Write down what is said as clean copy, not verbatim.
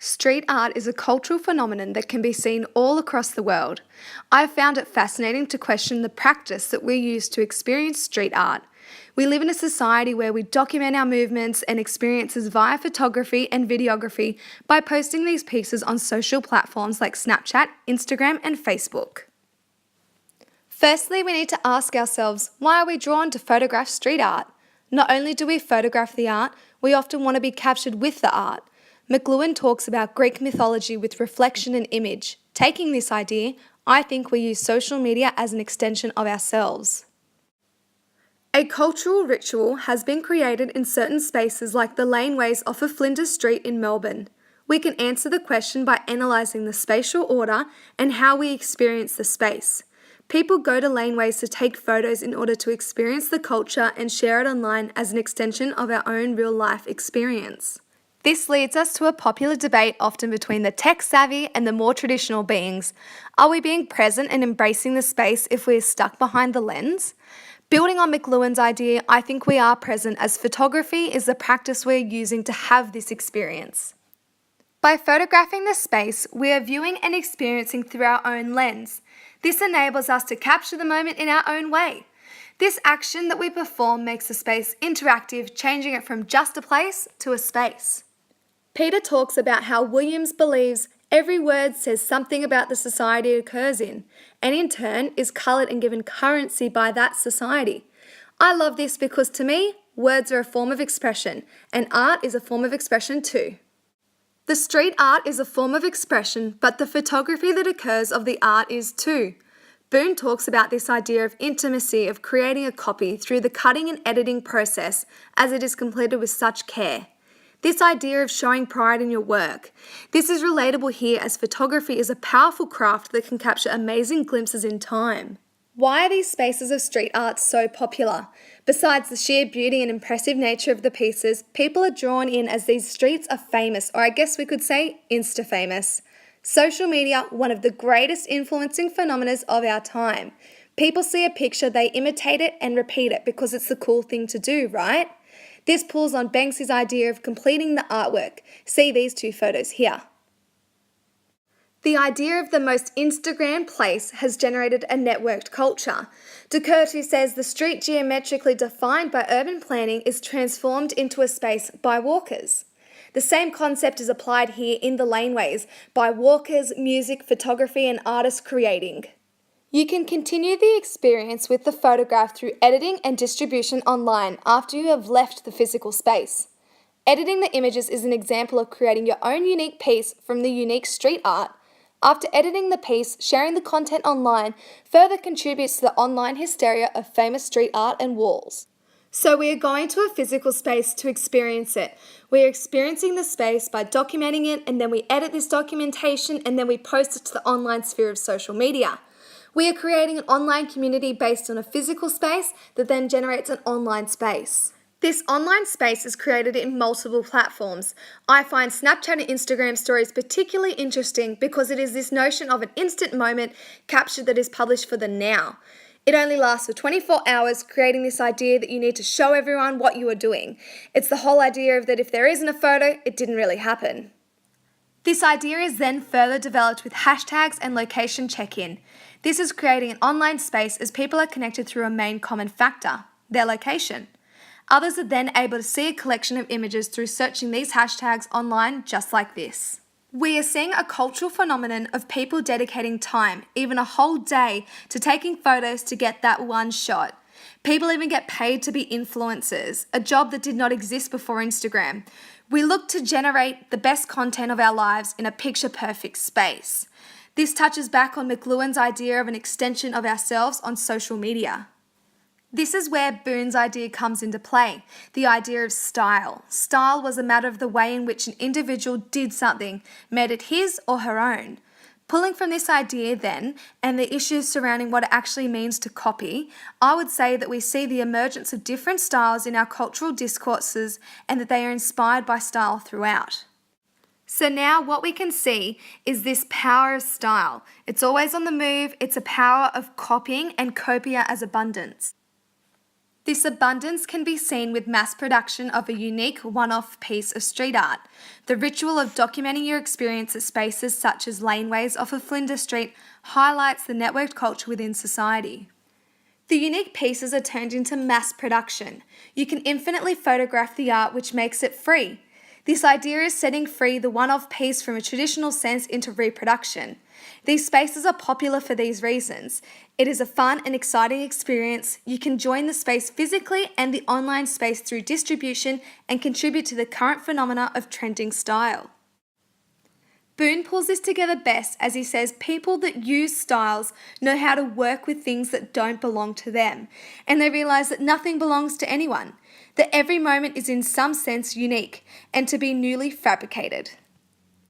Street art is a cultural phenomenon that can be seen all across the world. I've found it fascinating to question the practice that we use to experience street art. We live in a society where we document our movements and experiences via photography and videography by posting these pieces on social platforms like Snapchat, Instagram, and Facebook. Firstly, we need to ask ourselves, why are we drawn to photograph street art? Not only do we photograph the art, we often want to be captured with the art. McLuhan talks about Greek mythology with reflection and image. Taking this idea, I think we use social media as an extension of ourselves. A cultural ritual has been created in certain spaces like the laneways off of Flinders Street in Melbourne. We can answer the question by analysing the spatial order and how we experience the space. People go to laneways to take photos in order to experience the culture and share it online as an extension of our own real-life experience. This leads us to a popular debate often between the tech-savvy and the more traditional beings. Are we being present and embracing the space if we are stuck behind the lens? Building on McLuhan's idea, I think we are present as photography is the practice we're using to have this experience. By photographing the space, we are viewing and experiencing through our own lens. This enables us to capture the moment in our own way. This action that we perform makes the space interactive, changing it from just a place to a space. Peter talks about how Williams believes every word says something about the society it occurs in, and in turn is coloured and given currency by that society. I love this because to me, words are a form of expression, and art is a form of expression too. The street art is a form of expression, but the photography that occurs of the art is too. Boone talks about this idea of intimacy of creating a copy through the cutting and editing process as it is completed with such care. This idea of showing pride in your work. This is relatable here as photography is a powerful craft that can capture amazing glimpses in time. Why are these spaces of street art so popular? Besides the sheer beauty and impressive nature of the pieces, people are drawn in as these streets are famous, or I guess we could say insta-famous. Social media, one of the greatest influencing phenomena of our time. People see a picture, they imitate it and repeat it because it's the cool thing to do, right? This pulls on Banksy's idea of completing the artwork. See these two photos here. The idea of the most Instagram place has generated a networked culture. DeCurtis says the street geometrically defined by urban planning is transformed into a space by walkers. The same concept is applied here in the laneways by walkers, music, photography and artists creating. You can continue the experience with the photograph through editing and distribution online after you have left the physical space. Editing the images is an example of creating your own unique piece from the unique street art. After editing the piece, sharing the content online further contributes to the online hysteria of famous street art and walls. So we are going to a physical space to experience it. We are experiencing the space by documenting it, and then we edit this documentation and then we post it to the online sphere of social media. We are creating an online community based on a physical space that then generates an online space. This online space is created in multiple platforms. I find Snapchat and Instagram stories particularly interesting because it is this notion of an instant moment captured that is published for the now. It only lasts for 24 hours, creating this idea that you need to show everyone what you are doing. It's the whole idea of that if there isn't a photo, it didn't really happen. This idea is then further developed with hashtags and location check-in. This is creating an online space as people are connected through a main common factor, their location. Others are then able to see a collection of images through searching these hashtags online just like this. We are seeing a cultural phenomenon of people dedicating time, even a whole day, to taking photos to get that one shot. People even get paid to be influencers, a job that did not exist before Instagram. We look to generate the best content of our lives in a picture-perfect space. This touches back on McLuhan's idea of an extension of ourselves on social media. This is where Boone's idea comes into play, the idea of style. Style was a matter of the way in which an individual did something, made it his or her own. Pulling from this idea then, and the issues surrounding what it actually means to copy, I would say that we see the emergence of different styles in our cultural discourses and that they are inspired by style throughout. So now what we can see is this power of style. It's always on the move, it's a power of copying and copia as abundance. This abundance can be seen with mass production of a unique one-off piece of street art. The ritual of documenting your experience at spaces such as laneways off of Flinders Street highlights the networked culture within society. The unique pieces are turned into mass production. You can infinitely photograph the art, which makes it free. This idea is setting free the one-off piece from a traditional sense into reproduction. These spaces are popular for these reasons. It is a fun and exciting experience. You can join the space physically and the online space through distribution and contribute to the current phenomena of trending style. Boone pulls this together best as he says people that use styles know how to work with things that don't belong to them, and they realise that nothing belongs to anyone, that every moment is in some sense unique and to be newly fabricated.